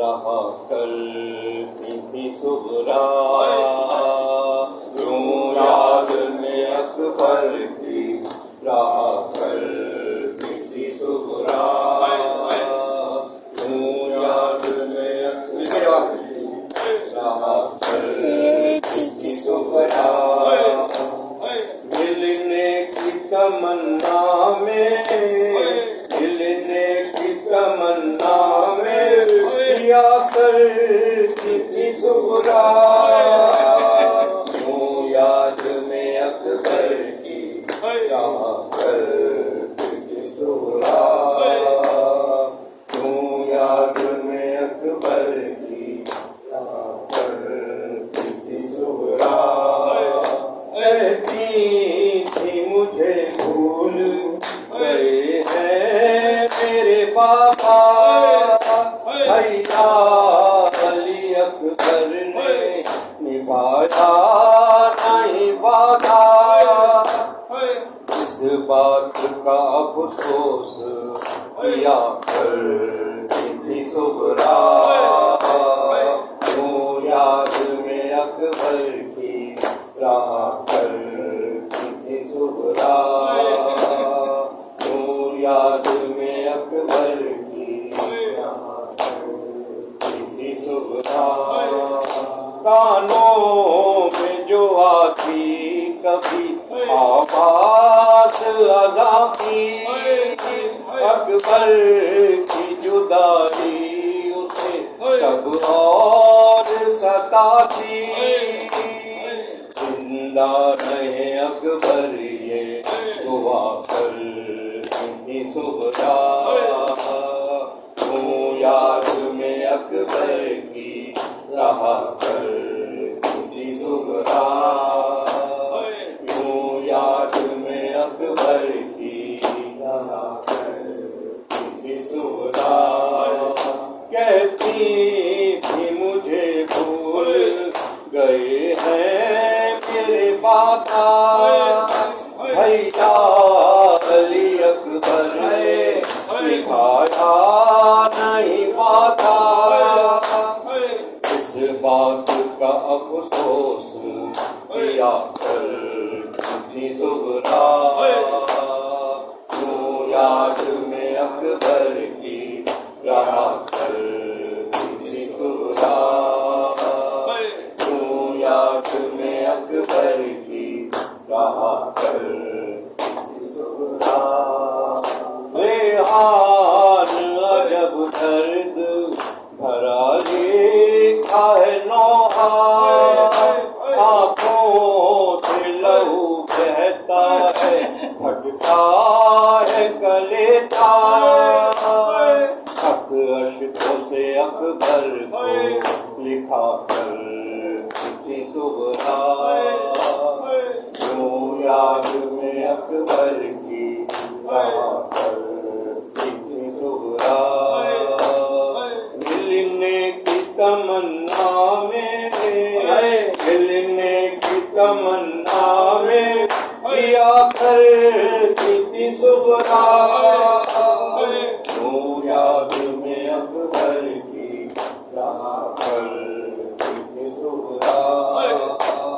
رہا کرتی تھی صغرا، یوں یاد میں اکبر کی رہا کرتی تھی صغرا، یوں یاد میں اکبر کی رہا کرتی تھی صغرا، ملنے کی تمنا میں، ملنے کی تمنا میں کیا کرتی تھی صغرا، یوں یاد میں اکبر کی رہا کرتی تھی صغرا، یوں یاد میں اکبر کی رہا کرتی تھی صغرا، کہتی تھی مجھے بھول گئے ہیں میرے پاپا، بھیا علی اکبر نے نبھایا نہیں وعدہ، اس بات کا افسوس کیا کرتی تھی صغرا، یوں یاد میں اکبر کی رہا کرتی تھی صغرا، یوں یاد میں اکبر کی رہا کرتی تھی صغرا، کانوں میں جو آتی کبھی آواز اذاں کی، اکبر کی جدائی اسے کب اور ستاتی، زندہ رہے اکبر یہ دعا کرتی تھی صغرا، یوں یاد میں اکبر کی رہا کرتی تھی صغرا، یوں یاد میں اکبر کی رہا کرتی تھی صغرا، کہتی تھی مجھے بھول گئے ہیں میرے باقا، بھیا علی اکبر نے نبھایا نہیں وعدہ، اس بات کا افسوس کیا کرتی تھی صغرا، یوں یاد میں اکبر کی رہا کرتی تھی صغرا، یوں یاد میں اکبر کی رہا کرتی تھی صغرا، ریحان عجب درد بھرا لکھا ہے نوحہ، آنکھوں سے لہو بہتا ہے پھٹتا ہے کلیجہ، خط اشکوں سے اکبر کو لکھا کرتی تھی صغرا، یوں یاد میں اکبر کی رہا کرتی تھی صغرا، ملنے کی تمنا میں، ملنے کی تمنا میں کیا کرتی تھی صغرا، یوں یاد